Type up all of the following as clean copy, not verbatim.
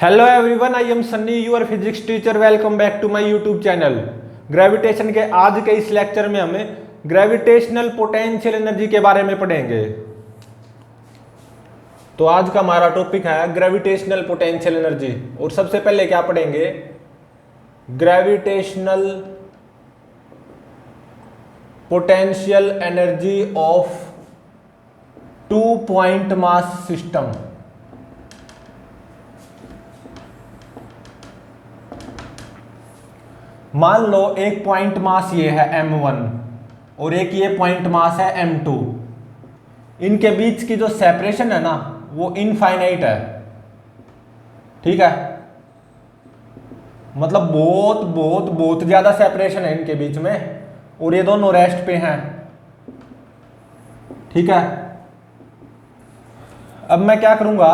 Hello everyone, I am Sunny, your physics teacher. Welcome back to my YouTube channel. Gravitation के आज के इस lecture में हमें ग्रेविटेशनल पोटेंशियल एनर्जी के बारे में पढ़ेंगे। तो आज का हमारा टॉपिक है ग्रेविटेशनल पोटेंशियल एनर्जी। और सबसे पहले क्या पढ़ेंगे? Gravitational potential energy of 2 point mass system. मान लो एक पॉइंट मास ये है m1 और एक ये पॉइंट मास है m2। इनके बीच की जो सेपरेशन है ना वो इनफाइनाइट है। ठीक है, मतलब बहुत बहुत बहुत ज्यादा सेपरेशन है इनके बीच में, और ये दोनों रेस्ट पे हैं। ठीक है, अब मैं क्या करूंगा,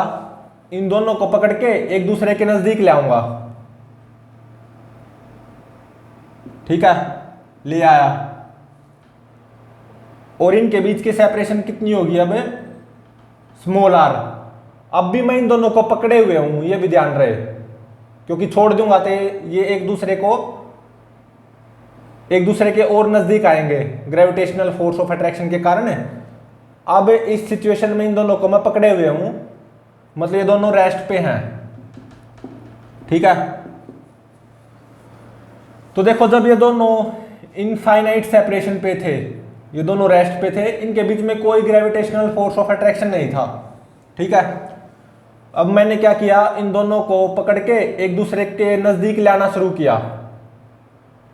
इन दोनों को पकड़ के एक दूसरे के नजदीक ले आऊंगा। ठीक है, ले आया, और इनके बीच की सेपरेशन कितनी होगी अब? Small R. अब भी मैं इन दोनों को पकड़े हुए हूं, ये भी ध्यान रहे, क्योंकि छोड़ दूंगा तो ये एक दूसरे के और नजदीक आएंगे ग्रेविटेशनल फोर्स ऑफ अट्रैक्शन के कारण। अब इस सिचुएशन में इन दोनों को मैं पकड़े हुए हूं, मतलब ये दोनों रेस्ट पे हैं। ठीक है, तो देखो, जब ये दोनों इनफाइनाइट सेपरेशन पे थे, ये दोनों रेस्ट पे थे, इनके बीच में कोई ग्रेविटेशनल फोर्स ऑफ अट्रैक्शन नहीं था। ठीक है, अब मैंने क्या किया, इन दोनों को पकड़ के एक दूसरे के नजदीक लाना शुरू किया,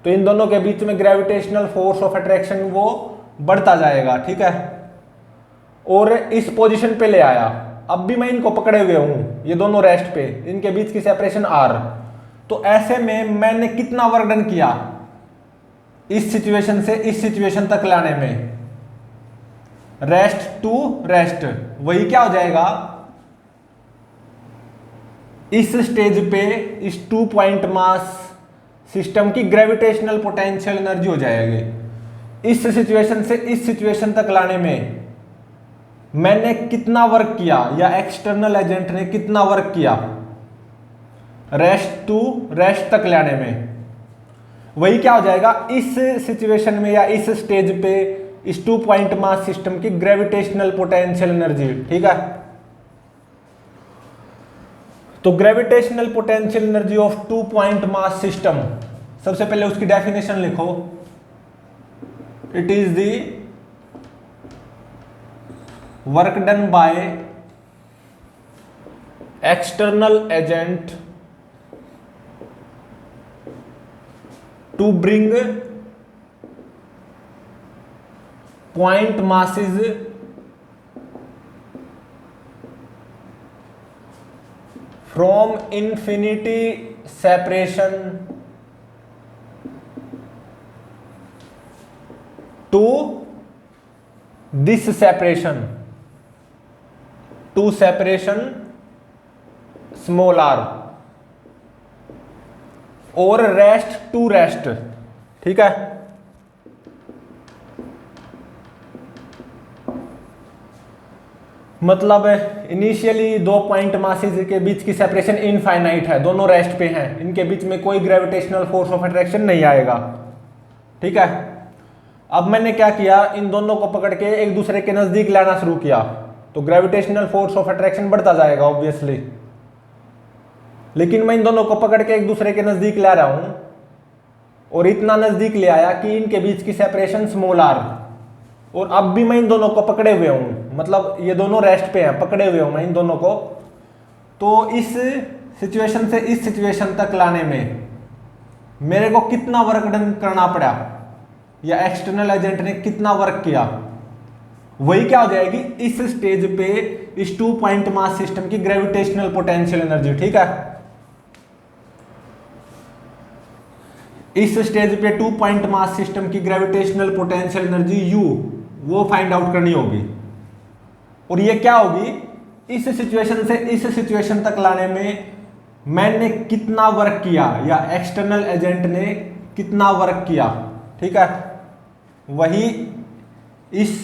तो इन दोनों के बीच में ग्रेविटेशनल फोर्स ऑफ अट्रैक्शन वो बढ़ता जाएगा। ठीक है, और इस पोजीशन पे ले आया। अब भी मैं इनको पकड़े हुए हूं, ये दोनों रेस्ट पे, इनके बीच की सेपरेशन आर। तो ऐसे में मैंने कितना वर्क डन किया इस सिचुएशन से इस सिचुएशन तक लाने में? रेस्ट टू रेस्ट, वही क्या हो जाएगा, इस स्टेज पे इस 2 पॉइंट मास सिस्टम की ग्रेविटेशनल पोटेंशियल एनर्जी हो जाएगी। इस सिचुएशन से इस सिचुएशन तक लाने में मैंने कितना वर्क किया, या एक्सटर्नल एजेंट ने कितना वर्क किया रेस्ट टू रेस्ट तक लाने में? वही क्या हो जाएगा, इस सिचुएशन में या इस स्टेज पे इस 2 पॉइंट मास सिस्टम की ग्रेविटेशनल पोटेंशियल एनर्जी। ठीक है, तो gravitational potential energy of 2 point mass system, सबसे पहले उसकी डेफिनेशन लिखो। It is the work done by external agent to bring point masses from infinity separation to this separation, to separation small r, और rest to rest. ठीक है, मतलब initially 2 point masses के बीच की सेपरेशन इनफाइनाइट है, दोनों rest पे हैं, इनके बीच में कोई ग्रेविटेशनल फोर्स ऑफ अट्रैक्शन नहीं आएगा। ठीक है, अब मैंने क्या किया, इन दोनों को पकड़ के एक दूसरे के नजदीक लाना शुरू किया, तो ग्रेविटेशनल फोर्स ऑफ अट्रैक्शन बढ़ता जाएगा ऑब्वियसली। लेकिन मैं इन दोनों को पकड़ के एक दूसरे के नजदीक ला रहा हूं, और इतना नजदीक ले आया कि इनके बीच की सेपरेशन स्मॉल आर, और अब भी मैं इन दोनों को पकड़े हुए हूं, मतलब ये दोनों रेस्ट पे हैं, पकड़े हुए हूं मैं इन दोनों को। तो इस सिचुएशन से इस सिचुएशन तक लाने में मेरे को कितना वर्क डन करना पड़ा, या एक्सटर्नल एजेंट ने कितना वर्क किया? वही क्या हो जाएगी, इस स्टेज पे इस 2 पॉइंट मास सिस्टम की ग्रेविटेशनल पोटेंशियल एनर्जी। ठीक है, इस स्टेज पे 2 पॉइंट मास सिस्टम की ग्रेविटेशनल पोटेंशियल एनर्जी U वो फाइंड आउट करनी होगी। और ये क्या होगी, इस सिचुएशन से इस सिचुएशन तक लाने में मैंने कितना वर्क किया, या एक्सटर्नल एजेंट ने कितना वर्क किया। ठीक है, वही इस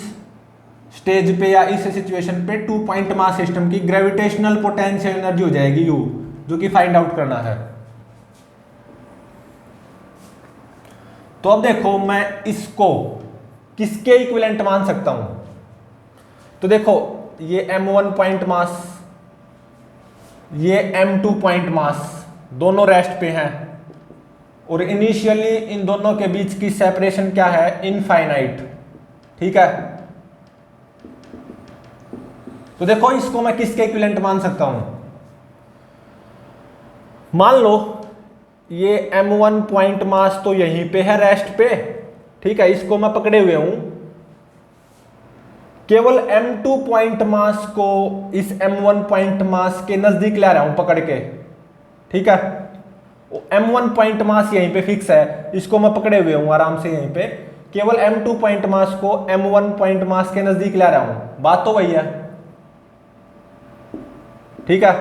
स्टेज पे या इस सिचुएशन पे 2 पॉइंट मास सिस्टम की ग्रेविटेशनल पोटेंशियल एनर्जी हो जाएगी U। जो कि फाइंड आउट करना है। तो अब देखो मैं इसको किसके इक्विवेलेंट मान सकता हूं। तो देखो ये m1 पॉइंट मास, ये m2 पॉइंट मास, दोनों रेस्ट पे हैं और इनिशियली इन दोनों के बीच की सेपरेशन क्या है, इनफाइनाइट। ठीक है, तो देखो इसको मैं किसके इक्विवेलेंट मान सकता हूं। मान लो ये m1 पॉइंट मास तो यहीं पे है रेस्ट पे, ठीक है, इसको मैं पकड़े हुए हूं। केवल m2 पॉइंट मास को इस m1 पॉइंट मास के नजदीक ला रहा हूं पकड़ के। ठीक है, m1 पॉइंट मास यहीं पे फिक्स है, इसको मैं पकड़े हुए हूं आराम से यहीं पे। केवल m2 पॉइंट मास को m1 पॉइंट मास के नजदीक ला रहा हूं, बात तो वही है। ठीक है,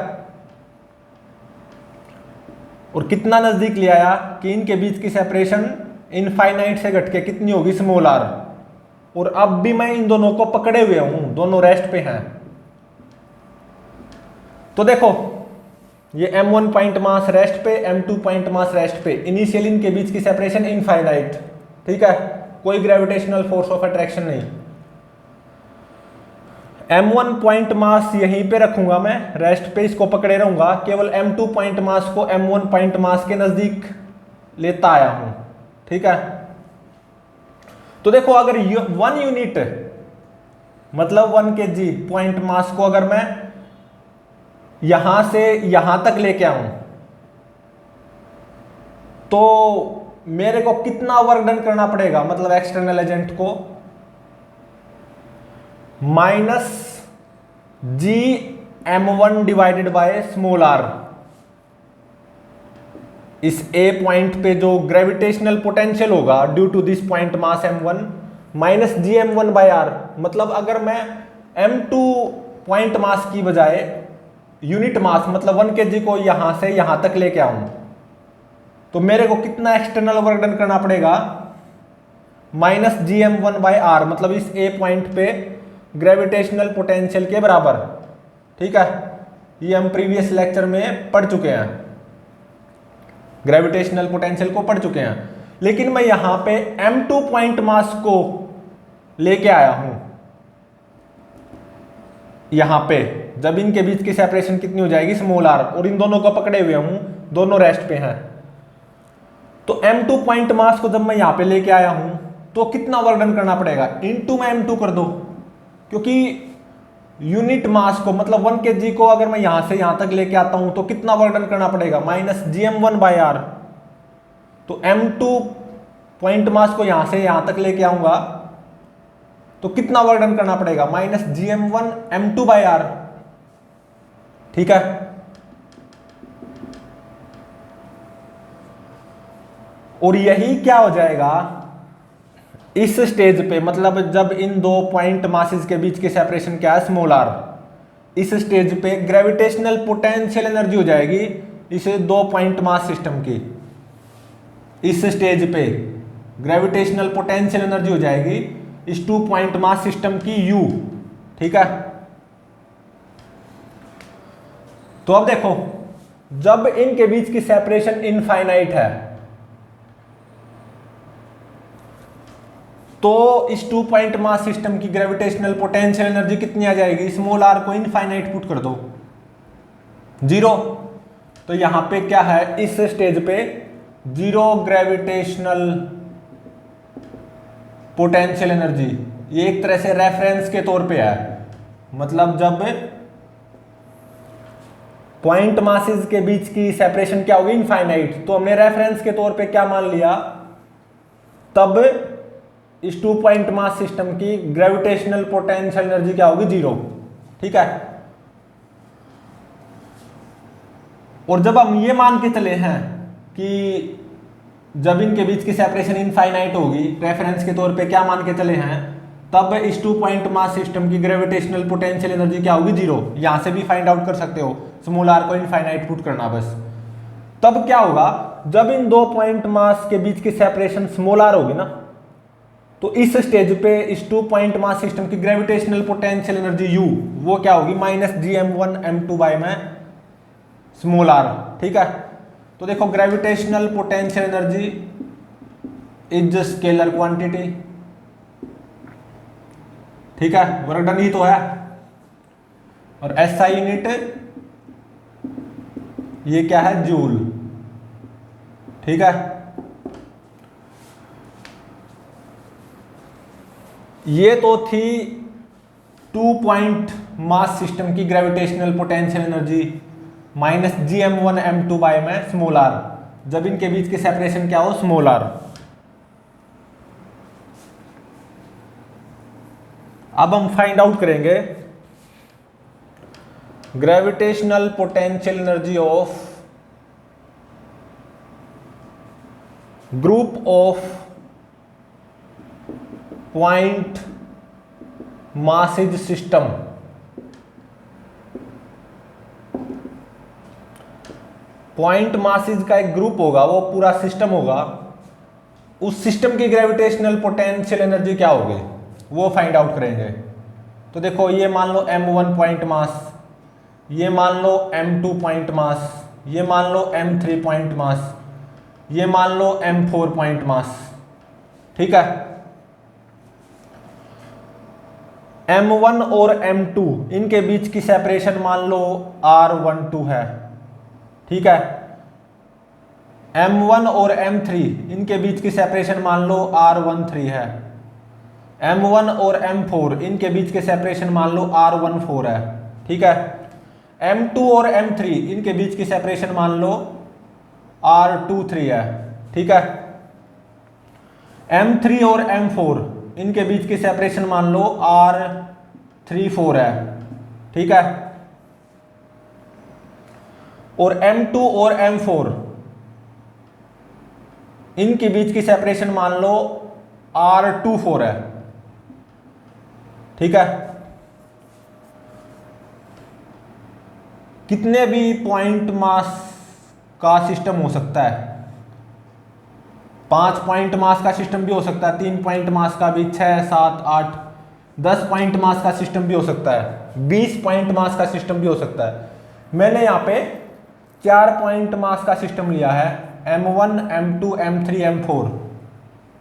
और कितना नजदीक ले आया कि इनके बीच की सेपरेशन इनफाइनाइट से घट के कितनी होगी, स्मॉल आर। और अब भी मैं इन दोनों को पकड़े हुए हूं, दोनों रेस्ट पे हैं। तो देखो ये m1 पॉइंट मास रेस्ट पे, m2 पॉइंट मास रेस्ट पे, इनिशियल इनके बीच की सेपरेशन इनफाइनाइट। ठीक है, कोई ग्रेविटेशनल फोर्स ऑफ अट्रैक्शन नहीं। m1 पॉइंट मास यहीं पे रखूंगा मैं रेस्ट पे, इसको पकड़े रहूंगा। केवल m2 पॉइंट मास को m1 पॉइंट मास के नजदीक लेता आया हूं। ठीक है, तो देखो अगर 1 यूनिट मतलब 1 kg पॉइंट मास को अगर मैं यहां से यहां तक लेके आऊं तो मेरे को कितना वर्क डन करना पड़ेगा, मतलब एक्सटर्नल एजेंट को, minus G m1 divided by small R. इस ए पॉइंट पे जो ग्रेविटेशनल पोटेंशियल होगा due to this point mass m1 minus G m1 by R. मतलब अगर मैं m2 पॉइंट मास की बजाय यूनिट मास मतलब 1 kg को यहां से यहां तक लेके आऊं तो मेरे को कितना एक्सटर्नल वर्क डन करना पड़ेगा, minus G m1 by R, मतलब इस ए पॉइंट पे ग्रेविटेशनल पोटेंशियल के बराबर। ठीक है, ये हम प्रीवियस लेक्चर में पढ़ चुके हैं, ग्रेविटेशनल पोटेंशियल को पढ़ चुके हैं। लेकिन मैं यहां पे m2 पॉइंट मास को लेके आया हूं यहां पे, जब इनके बीच की सेपरेशन कितनी हो जाएगी, स्मॉल आर, और इन दोनों को पकड़े हुए हूं, दोनों रेस्ट पे हैं। तो m2 पॉइंट मास को जब मैं यहां पे लेके आया हूं तो कितना वर्क डन करना पड़ेगा, इनटू में m2 कर दो, क्योंकि यूनिट मास को मतलब 1 kg को अगर मैं यहां से यहां तक लेके आता हूं तो कितना वर्क डन करना पड़ेगा, minus G m1 by are. तो m2 पॉइंट मास को यहां से यहां तक लेके आऊंगा तो कितना वर्क डन करना पड़ेगा, minus G m1 m2 bye are. ठीक है, और यही क्या हो जाएगा इस स्टेज पे, मतलब जब इन दो पॉइंट मासेस के बीच की सेपरेशन क्या है, स्मॉल आर, इस स्टेज पे ग्रेविटेशनल पोटेंशियल एनर्जी हो जाएगी इस 2 पॉइंट मास सिस्टम की। इस स्टेज पे ग्रेविटेशनल पोटेंशियल एनर्जी हो जाएगी इस 2 पॉइंट मास सिस्टम की U। ठीक है, तो अब देखो जब इनके बीच की सेपरेशन इनफाइनाइट है तो इस 2 पॉइंट मास सिस्टम की ग्रेविटेशनल पोटेंशियल एनर्जी कितनी आ जाएगी, स्मॉल आर को इनफाइनाइट पुट कर दो 0। तो यहां पे क्या है, इस स्टेज पे 0 ग्रेविटेशनल पोटेंशियल एनर्जी। ये एक तरह से रेफरेंस के तौर पे है, मतलब जब पॉइंट मासेस के बीच की सेपरेशन क्या होगी, इनफाइनाइट, तो हमने रेफरेंस के तौर पे क्या मान लिया, तब इस 2 पॉइंट मास सिस्टम की ग्रेविटेशनल पोटेंशियल एनर्जी क्या होगी, 0। ठीक है, और जब हम ये मान के चले हैं कि जब इनके बीच की सेपरेशन इनफाइनाइट होगी, रेफरेंस के तौर पे क्या मान के चले हैं, तब इस 2 पॉइंट मास सिस्टम की ग्रेविटेशनल पोटेंशियल एनर्जी क्या होगी, 0। यहां से भी फाइंड आउट कर सकते हो, स्मॉल आर को इनफाइनाइट पुट करना बस। तब क्या होगा, जब इन 2 पॉइंट मास के बीच की सेपरेशन स्मॉल आर होगी ना, तो इस स्टेज पे इस 2 पॉइंट मास सिस्टम की ग्रेविटेशनल पोटेंशियल एनर्जी U वो क्या होगी, minus G m1 m2 bye में स्मॉल आर। ठीक है, तो देखो gravitational potential energy is scalar quantity. ठीक है, वर्क डन ही तो है। और एसआई यूनिट ये क्या है, जूल। ठीक है, ये तो थी 2 पॉइंट मास सिस्टम की gravitational potential energy minus gm1m2 by में स्मॉल आर, जब इनके बीच की सेपरेशन क्या हो, स्मॉल आर। अब हम फाइंड आउट करेंगे gravitational potential energy of group of point masses system. Point masses का एक ग्रुप होगा, वो पूरा सिस्टम होगा, उस सिस्टम की ग्रेविटेशनल पोटेंशियल एनर्जी क्या होगी वो फाइंड आउट करेंगे। तो देखो ये मान लो m1 पॉइंट मास, ये मान लो m2 पॉइंट मास, ये मान लो m3 पॉइंट मास, ये मान लो m4 पॉइंट मास। ठीक है, m1 और m2 इनके बीच की सेपरेशन मान लो r12 है। ठीक है, m1 और m3 इनके बीच की सेपरेशन मान लो r13 है। m1 और m4 इनके बीच के सेपरेशन मान लो r14 है। ठीक है, m2 और m3 इनके बीच की सेपरेशन मान लो r23 है। ठीक है, m3 और m4 इनके बीच की सेपरेशन मान लो r34 है। ठीक है, और m2 और m4 इनके बीच की सेपरेशन मान लो r24 है। ठीक है, कितने भी पॉइंट मास का सिस्टम हो सकता है, 5 पॉइंट मास का सिस्टम भी हो सकता है, 3 पॉइंट मास का भी, 6, 7, 8, 10 पॉइंट मास का सिस्टम भी हो सकता है, 20 पॉइंट मास का सिस्टम भी हो सकता है। मैंने यहाँ पे 4 पॉइंट मास का सिस्टम लिया है, m1, m2, m3, m4।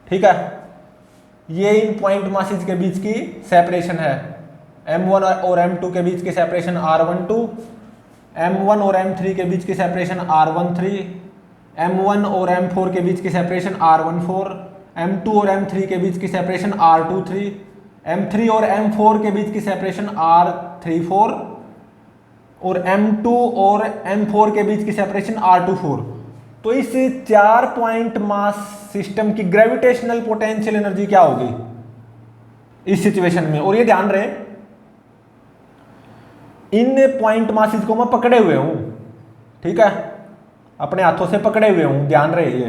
ठीक है, ये इन पॉइंट मासेज के बीच की सेपरेशन है। m1 और m2 के बीच की सेपरेशन r12, m1 और m3 के बीच की सेपरेशन r13, m1 और m4 के बीच की सेपरेशन r14, m2 और m3 के बीच की सेपरेशन r23, m3 और m4 के बीच की सेपरेशन r34 और m2 और m4 के बीच की सेपरेशन r24। तो इस 4 पॉइंट मास सिस्टम की ग्रेविटेशनल पोटेंशियल एनर्जी क्या होगी इस सिचुएशन में। और ये ध्यान रहे, इन पॉइंट मासेस को मैं पकड़े हुए हूं। ठीक है, अपने हाथों से पकड़े हुए हूं, ध्यान रहे ये।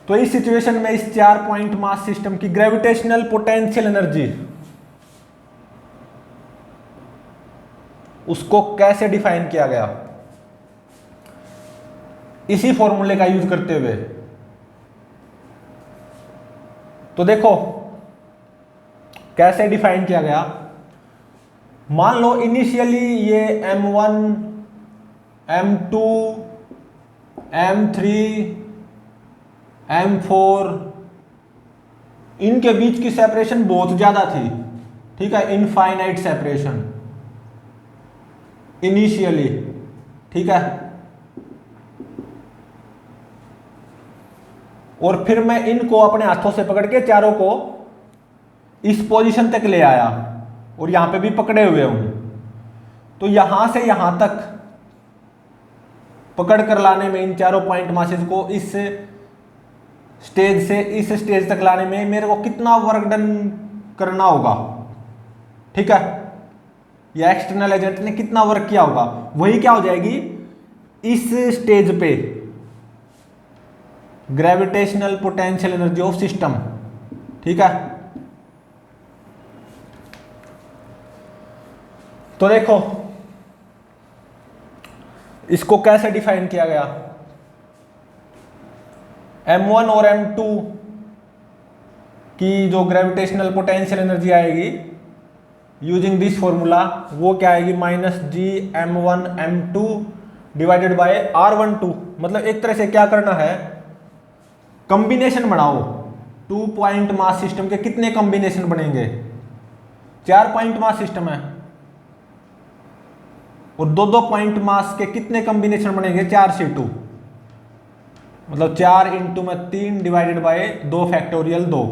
तो इस सिचुएशन में इस 4 पॉइंट मास सिस्टम की ग्रेविटेशनल पोटेंशियल एनर्जी उसको कैसे डिफाइन किया गया, इसी फॉर्मूले का यूज करते हुए। तो देखो कैसे डिफाइन किया गया। मान लो इनिशियली ये m1, m2, m3, m4 इनके बीच की सेपरेशन बहुत ज्यादा थी। ठीक है, इनफाइनाइट सेपरेशन इनिशियली। ठीक है, और फिर मैं इनको अपने हाथों से पकड़ के चारों को इस पोजीशन तक ले आया और यहां पे भी पकड़े हुए हूं। तो यहां से यहां तक पकड़ कर लाने में इन चारों पॉइंट मासेस को इस स्टेज से इस स्टेज तक लाने में मेरे को कितना वर्क डन करना होगा। ठीक है, या एक्सटर्नल एजेंट ने कितना वर्क किया होगा, वही क्या हो जाएगी इस स्टेज पे gravitational potential energy of system. ठीक है, तो देखो इसको कैसे डिफाइन किया गया। m1 और m2 की जो ग्रेविटेशनल पोटेंशियल एनर्जी आएगी यूजिंग दिस फॉर्मूला, वो क्या आएगी -GM1M2 डिवाइडेड बाय R12। मतलब एक तरह से क्या करना है, कॉम्बिनेशन बनाओ। 2 पॉइंट मास सिस्टम के कितने कॉम्बिनेशन बनेंगे, 4 पॉइंट मास सिस्टम है, और 2-2 पॉइंट मास के कितने कॉम्बिनेशन बनेंगे, 4C2। मतलब 4 इंटू में 3 डिवाइडेड बाय 2 फैक्टोरियल 2,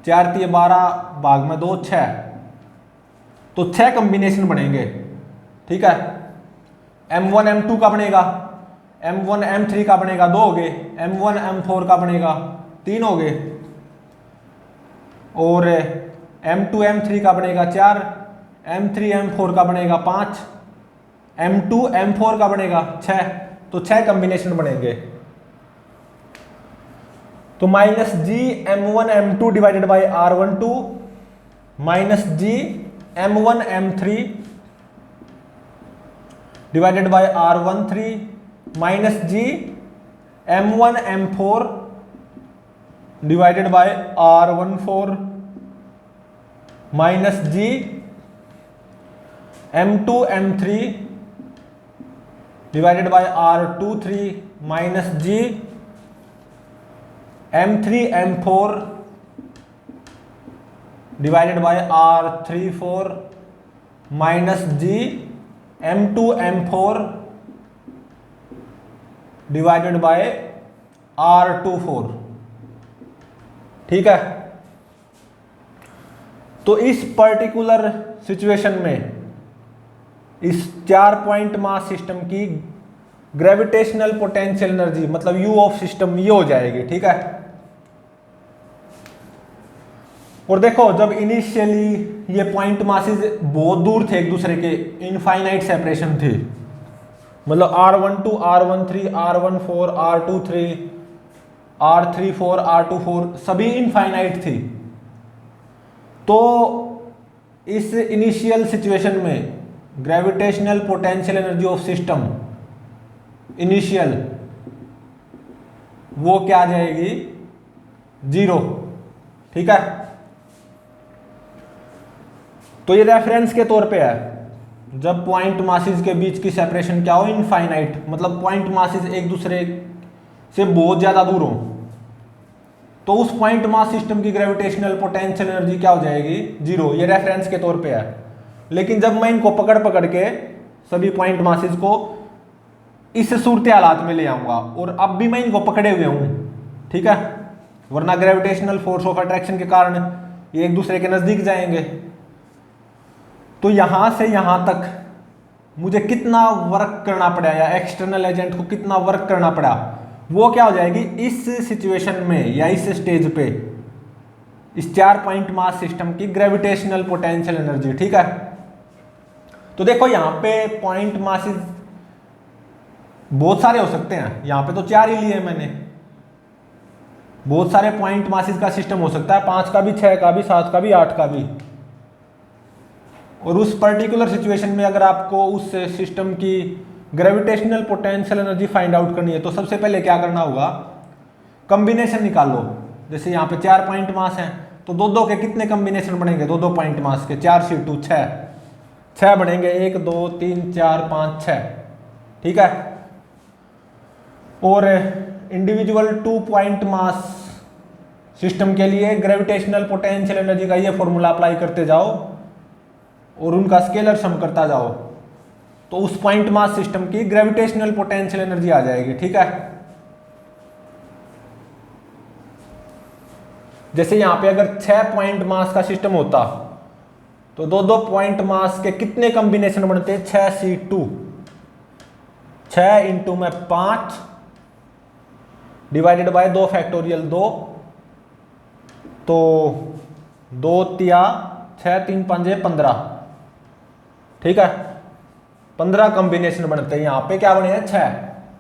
4 3 12 भाग में 2 6, तो 6 कॉम्बिनेशन बनेंगे। ठीक है, M1 M2 का बनेगा, M1 M3 का बनेगा 2 हो गए, M1 M4 का बनेगा 3 हो गए, और M2 M3 का बनेगा 4, M3 M4 का बनेगा 5, M2 M4 का बनेगा 6, तो 6 कॉम्बिनेशन बनेंगे। तो -GM1M2 divided by R12 -GM1M3 divided by R13 -GM1M4 divided by R14 -GM2M3 divided by R23 -GM3M4 divided by R34 -GM2M4 divided by R24। ठीक है, तो इस पर्टिकुलर सिचुएशन में इस 4 पॉइंट मास सिस्टम की ग्रेविटेशनल पोटेंशियल एनर्जी मतलब you of system ये हो जाएगी। ठीक है, और देखो जब इनिशियली ये पॉइंट मासेस बहुत दूर थे एक दूसरे के, इनफाइनाइट सेपरेशन थी, मतलब R12 R13 R14 R23 R34 R24 सभी इनफाइनाइट थी। तो इस इनिशियल सिचुएशन में gravitational potential energy of system initial वो क्या आ जाएगी, 0। ठीक है, तो ये रेफरेंस के तौर पे है, जब पॉइंट मासेस के बीच की सेपरेशन क्या हो, इनफाइनाइट, मतलब पॉइंट मासेस एक दूसरे से बहुत ज्यादा दूर हो, तो उस पॉइंट मास सिस्टम की ग्रेविटेशनल पोटेंशियल एनर्जी क्या हो जाएगी, 0। ये रेफरेंस के तौर पे है। लेकिन जब मैं इनको पकड़ पकड़ के सभी पॉइंट मासेस को इस सूरत हालात में ले आऊंगा, और अब भी मैं इनको पकड़े हुए हूं, ठीक है, वरना ग्रेविटेशनल फोर्स ऑफ अट्रैक्शन के कारण ये एक दूसरे के नजदीक जाएंगे। तो यहां से यहां तक मुझे कितना वर्क करना पड़ा, या एक्सटर्नल एजेंट को कितना वर्क करना पड़ा, वो क्या हो जाएगी इस सिचुएशन में या इस स्टेज पे इस 4 पॉइंट मास सिस्टम की ग्रेविटेशनल पोटेंशियल एनर्जी। ठीक है, तो देखो यहां पे पॉइंट मासेस बहुत सारे हो सकते हैं, यहां पे तो 4 ही लिए मैंने, बहुत सारे पॉइंट मासेस का सिस्टम हो सकता है, 5 का भी, 6 का भी, 7 का भी, 8 का भी। और उस पर्टिकुलर सिचुएशन में अगर आपको उस सिस्टम की gravitational potential energy find out करनी है, तो सबसे पहले क्या करना होगा, कॉम्बिनेशन निकाल लो। जैसे यहाँ पे 4 पॉइंट मास हैं, तो 2-2 के कितने कॉम्बिनेशन बनेंगे, 2-2 पॉइंट मास के, 4C2 6 बनेंगे, 1 2 3 4 5 6। ठीक है, और इंडिविजुअल 2 पॉइंट मास सिस्टम के लिए ग्रेविटेशनल पोटेंशियल एनर्जी का ये फॉर्मूला अप्लाई करते जाओ और उनका स्केलर सम करता जाओ, तो उस पॉइंट मास सिस्टम की ग्रेविटेशनल पोटेंशियल एनर्जी आ जाएगी। ठीक है, जैसे यहां पे अगर 6 पॉइंट मास का सिस्टम होता, तो 2-2 पॉइंट मास के कितने कॉम्बिनेशन बनते हैं, 6C2, 6 इंटू में 5 डिवाइडेड बाय 2 फैक्टोरियल 2, तो 2 तिया 6 3 5 15। ठीक है, 15 कॉम्बिनेशन बनते हैं। यहां पे क्या बने हैं 6,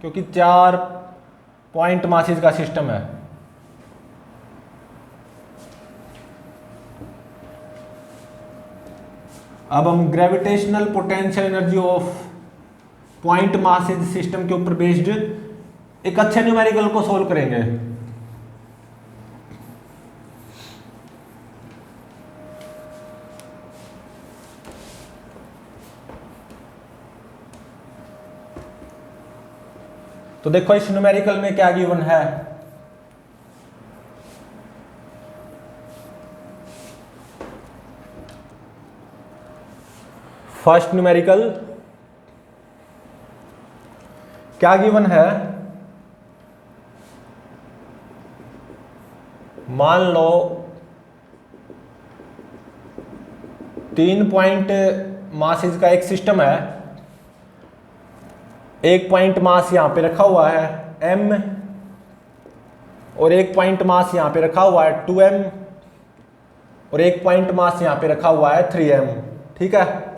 क्योंकि 4 पॉइंट मासेस का सिस्टम है। अब हम gravitational potential energy of point masses system के ऊपर बेस्ड एक अच्छे न्यूमेरिकल को सोल्व करेंगे। तो देखो इस न्यूमेरिकल में क्या गिवन है, फर्स्ट न्यूमेरिकल क्या गिवन है, मान लो 3 पॉइंट मासेस का एक सिस्टम है, एक पॉइंट मास यहां पे रखा हुआ है m, और एक पॉइंट मास यहां पे रखा हुआ है 2m, और एक पॉइंट मास यहां पे रखा हुआ है 3m। ठीक है,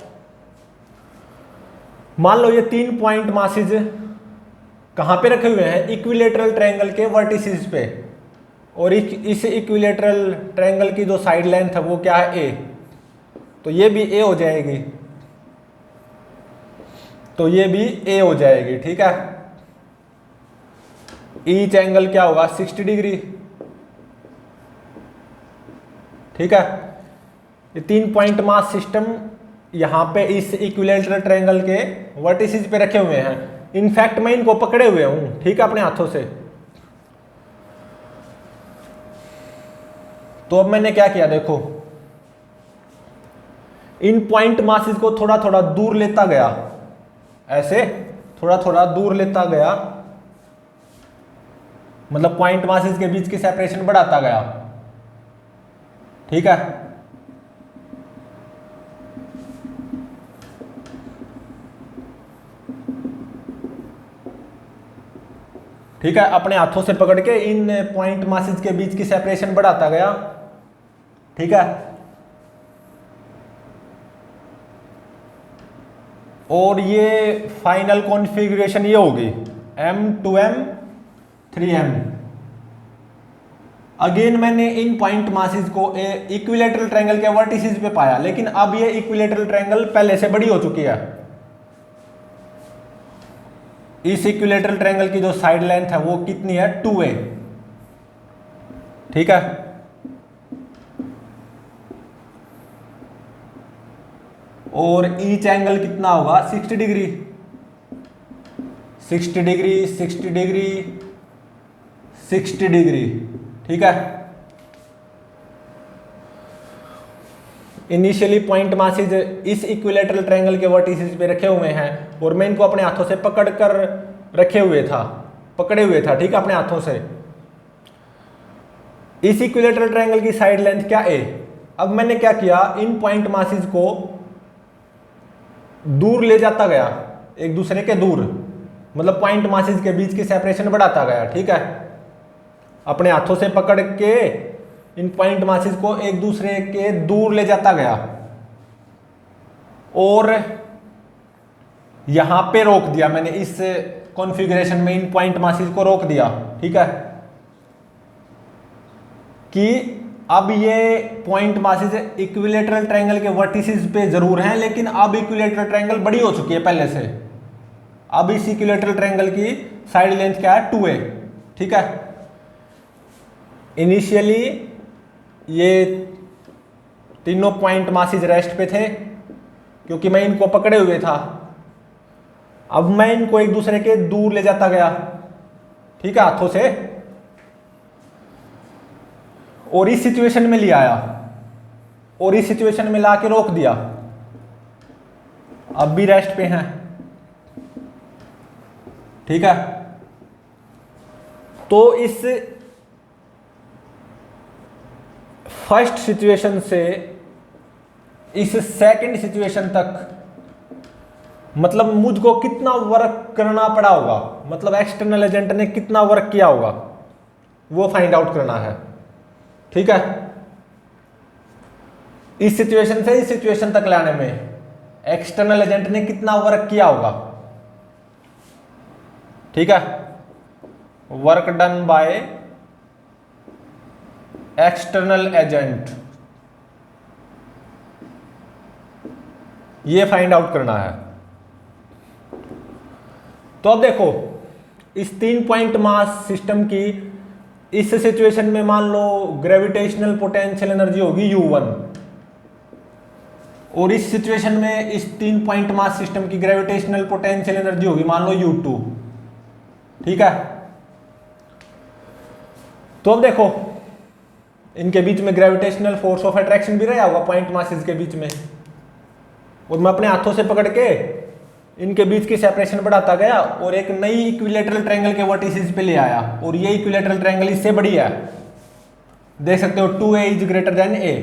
मान लो ये 3 पॉइंट मासेस कहां पे रखे हुए हैं, इक्विलेटरल ट्रायंगल के वर्टिसेस पे, और इस इक्विलेटरल ट्रायंगल की जो साइड लेंथ है वो क्या है a, तो ये भी a हो जाएगी, तो ये भी a हो जाएगी। ठीक है, ईच एंगल क्या होगा 60 डिग्री। ठीक है, ये 3 पॉइंट मास सिस्टम यहां पे इस इक्विलेटरल ट्रायंगल के वर्टिसेस पे रखे हुए हैं। इनफैक्ट मैं इनको पकड़े हुए हूं, ठीक है, अपने हाथों से। तो अब मैंने क्या किया, देखो इन पॉइंट मासेस को थोड़ा थोड़ा दूर लेता गया, ऐसे थोड़ा थोड़ा दूर लेता गया, मतलब पॉइंट मासेस के बीच की सेपरेशन बढ़ाता गया। ठीक है, ठीक है, अपने हाथों से पकड़ के इन पॉइंट मासेस के बीच की सेपरेशन बढ़ाता गया। ठीक है, और ये फाइनल कॉन्फ़िगरेशन ये होगी m 2m 3m। अगेन मैंने इन पॉइंट मासेस को इक्विलेटरल ट्रायंगल के वर्टिसेस पे पाया, लेकिन अब ये इक्विलेटरल ट्रायंगल पहले से बड़ी हो चुकी है। इस इक्विलेटरल ट्रायंगल की जो साइड लेंथ है वो कितनी है 2a। ठीक है, और ईच एंगल कितना होगा 60 डिग्री, 60 डिग्री 60 डिग्री 60 डिग्री। ठीक है, इनिशियली पॉइंट मासेस इस इक्विलेटरल ट्रायंगल के वर्टिसेस पे रखे हुए हैं, और मैं इनको अपने हाथों से पकड़ कर पकड़े हुए था। ठीक है, अपने हाथों से। इस इक्विलेटरल ट्रायंगल की साइड लेंथ क्या a। अब मैंने क्या किया, इन पॉइंट मासेस को दूर ले जाता गया, एक दूसरे के दूर, मतलब पॉइंट मासेस के बीच की सेपरेशन बढ़ाता गया। ठीक है, अपने हाथों से पकड़ के इन पॉइंट मासेस को एक दूसरे के दूर ले जाता गया, और यहां पे रोक दिया मैंने, इस कॉन्फ़िगरेशन में इन पॉइंट मासेस को रोक दिया। ठीक है, कि अब ये पॉइंट मासेस इक्विलेटरल ट्रायंगल के वर्टिसेस पे जरूर हैं, लेकिन अब इक्विलेटरल ट्रायंगल बड़ी हो चुकी है पहले से। अब इस इक्विलेटरल ट्रायंगल की साइड लेंथ क्या है 2a। ठीक है, इनिशियली ये तीनों पॉइंट मासेस रेस्ट पे थे, क्योंकि मैं इनको पकड़े हुए था। अब मैं इनको एक दूसरे के दूर ले जाता गया, ठीक है, हाथों से, और इस सिचुएशन में ले आया, और इस सिचुएशन में ला के रोक दिया। अब भी रेस्ट पे हैं। ठीक है, तो इस फर्स्ट सिचुएशन से इस सेकंड सिचुएशन तक, मतलब मुझको कितना वर्क करना पड़ा होगा, मतलब एक्सटर्नल एजेंट ने कितना वर्क किया होगा, वो फाइंड आउट करना है। ठीक है, इस सिचुएशन से इस सिचुएशन तक लाने में एक्सटर्नल एजेंट ने कितना वर्क किया होगा। ठीक है, work done by external agent, ये फाइंड आउट करना है। तो अब देखो, इस 3 पॉइंट मास सिस्टम की इस सिचुएशन में मान लो ग्रेविटेशनल पोटेंशियल एनर्जी होगी U1, और इस सिचुएशन में इस 3 पॉइंट मास सिस्टम की ग्रेविटेशनल पोटेंशियल एनर्जी होगी मान लो U2। ठीक है। तो अब देखो इनके बीच में ग्रेविटेशनल फोर्स ऑफ अट्रैक्शन भी रहा होगा पॉइंट मासेस के बीच में, और मैं अपने हाथों से पकड़ के इनके बीच की सेपरेशन बढ़ाता गया और एक नई इक्विलेटरल ट्रायंगल के वर्टिसेस पे ले आया, और ये इक्विलेटरल ट्रायंगल इससे बड़ी है, देख सकते हो 2a is greater than a।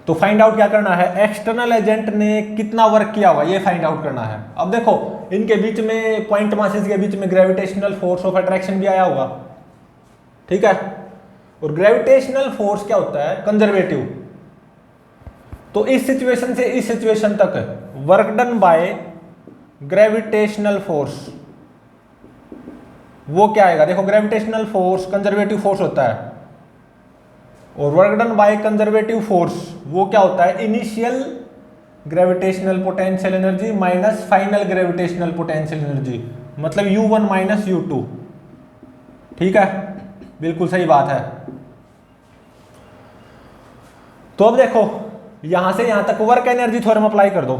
तो फाइंड आउट क्या करना है, एक्सटर्नल एजेंट ने कितना वर्क किया होगा ये फाइंड आउट करना है। अब देखो इनके बीच में पॉइंट मासेस के बीच में ग्रेविटेशनल फोर्स ऑफ अट्रैक्शन भी आया होगा, ठीक है। और ग्रेविटेशनल फोर्स क्या होता है, कंजर्वेटिव। तो इस सिचुएशन से इस सिचुएशन तक work done by gravitational force वो क्या आएगा, देखो ग्रेविटेशनल फोर्स कंजर्वेटिव फोर्स होता है, और work done by conservative force वो क्या होता है, initial gravitational potential energy minus final gravitational potential energy, मतलब U1 माइनस U2, ठीक है, बिल्कुल सही बात है। तो अब देखो यहां से यहां तक वर्क एनर्जी थ्योरम अप्लाई कर दो,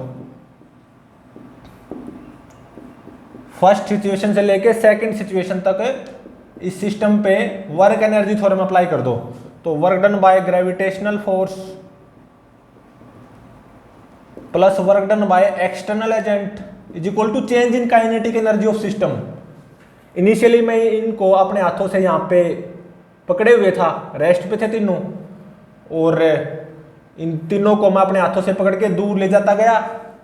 फर्स्ट सिचुएशन से लेके सेकंड सिचुएशन तक इस सिस्टम पे वर्क एनर्जी थ्योरम अप्लाई कर दो। तो work done by gravitational force plus work done by external agent is equal to change in kinetic energy of system. Initially मैं इनको अपने हाथों से यहाँ पे पकड़े हुए था, रेस्ट पे थे तीनों, और इन तीनों को मैं अपने हाथों से पकड़ के दूर ले जाता गया,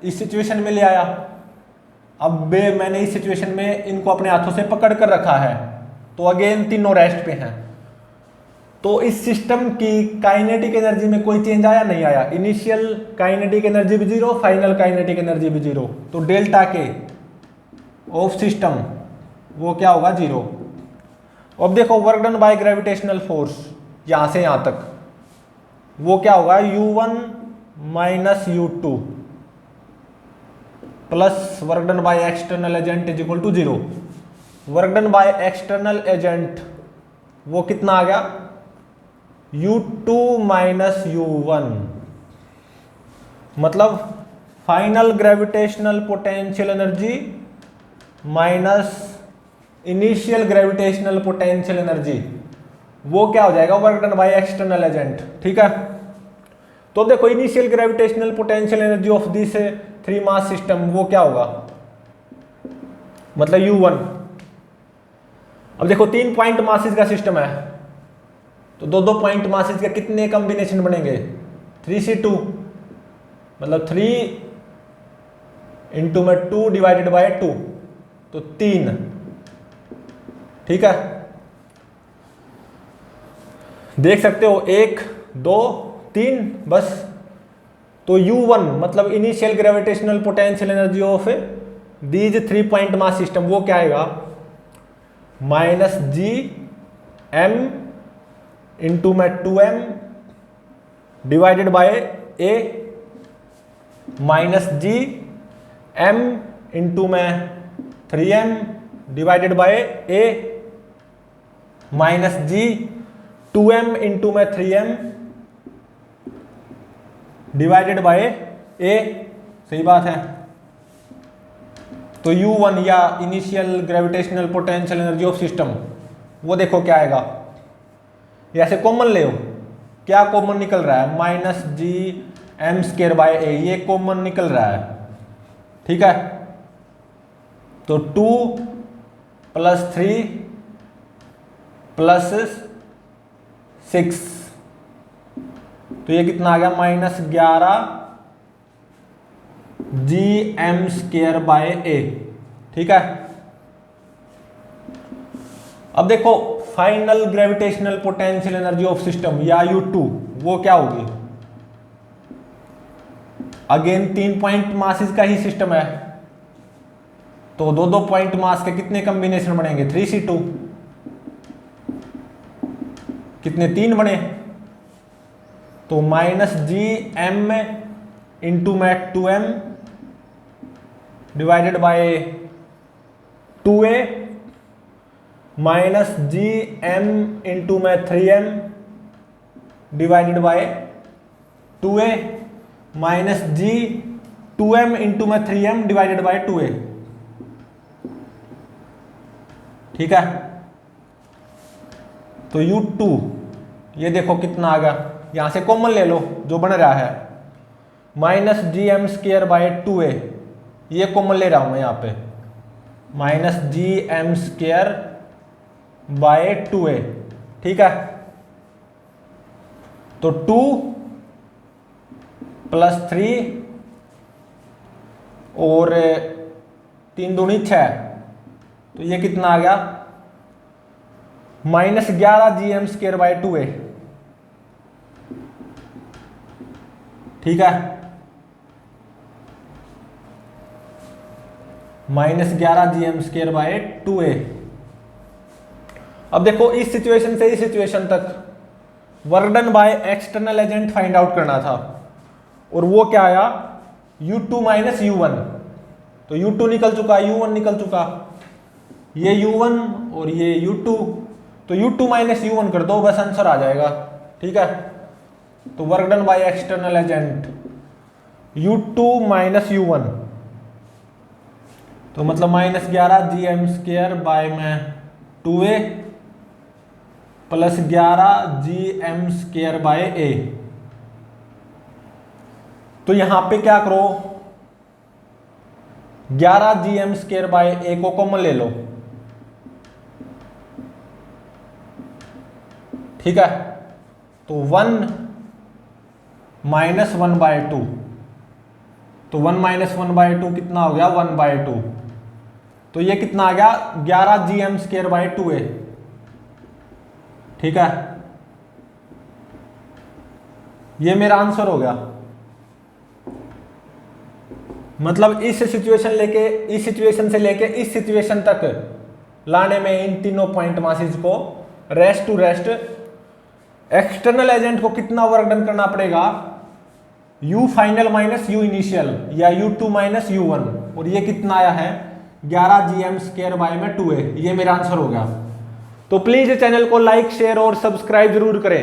इस सिचुएशन में ले आया। अब मैंने इस सिचुएशन में इनको अपने हाथों से पकड़ कर रखा है, तो अगेन तीनों रेस्ट पे हैं। तो इस सिस्टम की काइनेटिक एनर्जी में कोई चेंज आया नहीं आया, इनिशियल काइनेटिक एनर्जी भी जीरो, फाइनल काइनेटिक एनर्जी भी जीरो, तो डेल्टा के ऑफ सिस्टम वो क्या होगा, जीरो। अब देखो work done by gravitational force यहां से यहां तक वो क्या होगा, U1 minus U2 plus work done by external agent is equal to zero. Work done by external agent वो कितना आ गया, U2 माइनस U1, मतलब final gravitational potential energy minus initial gravitational potential energy, वो क्या हो जाएगा, work done by external agent, ठीक है। तो देखो initial gravitational potential energy of this 3 mass system वो क्या होगा, मतलब U1। अब देखो 3 पॉइंट मासेस का सिस्टम है, तो दो पॉइंट मासेस के कितने कॉम्बिनेशन बनेंगे, 3C2, मतलब 3 इंटू में 2 डिवाइडेड बाय 2, तो 3, ठीक है। देख सकते हो 1 2 3 बस। तो U1 मतलब initial gravitational potential energy of these 3 point mass system वो क्या आएगा, माइनस Gm इंटू में 2m divided by a minus Gm into में 3m divided by a minus G2m into में 3m डिवाइडेड बाय a, सही बात है। तो U1 या initial gravitational potential energy of system वो देखो क्या आएगा, ऐसे कॉमन ले हो, क्या कॉमन निकल रहा है, माइनस Gm² बाय a, ये कॉमन निकल रहा है, ठीक है। तो 2 प्लस 3 प्लस 6, तो ये कितना आ गया, माइनस 11 Gm² बाय a, ठीक है। अब देखो final gravitational potential energy of system या U2 वो क्या होगी, अगेन 3 पॉइंट मासेस का ही सिस्टम है, तो दो पॉइंट मास के कितने कॉम्बिनेशन बनेंगे, 3C2, कितने 3 बने, तो माइनस Gm इंटू में 2m divided by 2a minus Gm into में 3m divided by 2a minus G2m into में 3m डिवाइडेड बाय 2a, ठीक है। तो U2 ये देखो कितना आ गया, यहां से कॉमन ले लो जो बन रहा है, minus G M square by 2a, ये कॉमन ले रहा हूं मैं यहां पे, minus G M square by 2a, ठीक है। तो 2 प्लस 3 और 3 दूनी 6, तो ये कितना आ गया, minus 11 G M square by 2a, ठीक है। Minus 11 G M square by 2a। अब देखो इस सिचुएशन से इस सिचुएशन तक work done by external agent find out करना था, और वो क्या आया, U2 माइनस U1। तो U2 निकल चुका, U1 निकल चुका, ये U1 और ये U2, तो U2 माइनस U1 कर दो, बस आंसर आ जाएगा, ठीक है। तो work done by external agent U2 minus U1, तो मतलब minus 11 G M square by में 2a plus 11 G M square by a। तो यहां पे क्या करो, 11 G M square by a को कॉमन ले लो, ठीक है। तो 1 माइनस 1 बाय 2, तो 1 माइनस 1 बाय 2 कितना हो गया, 1 बाय 2, तो ये कितना आ गया, 11 G M square by 2a, ठीक है। ये मेरा आंसर हो गया। मतलब इस सिचुएशन से लेके इस सिचुएशन तक लाने में इन तीनों पॉइंट मासेस को rest to rest external agent को कितना वर्क डन करना पड़ेगा, U final minus U initial या U2 माइनस U1, और ये कितना आया है 11 जी एम स्क्र बाय में 2a, ये मेरा आंसर हो गया। तो प्लीज चैनल को लाइक शेयर और सब्सक्राइब जरूर करें।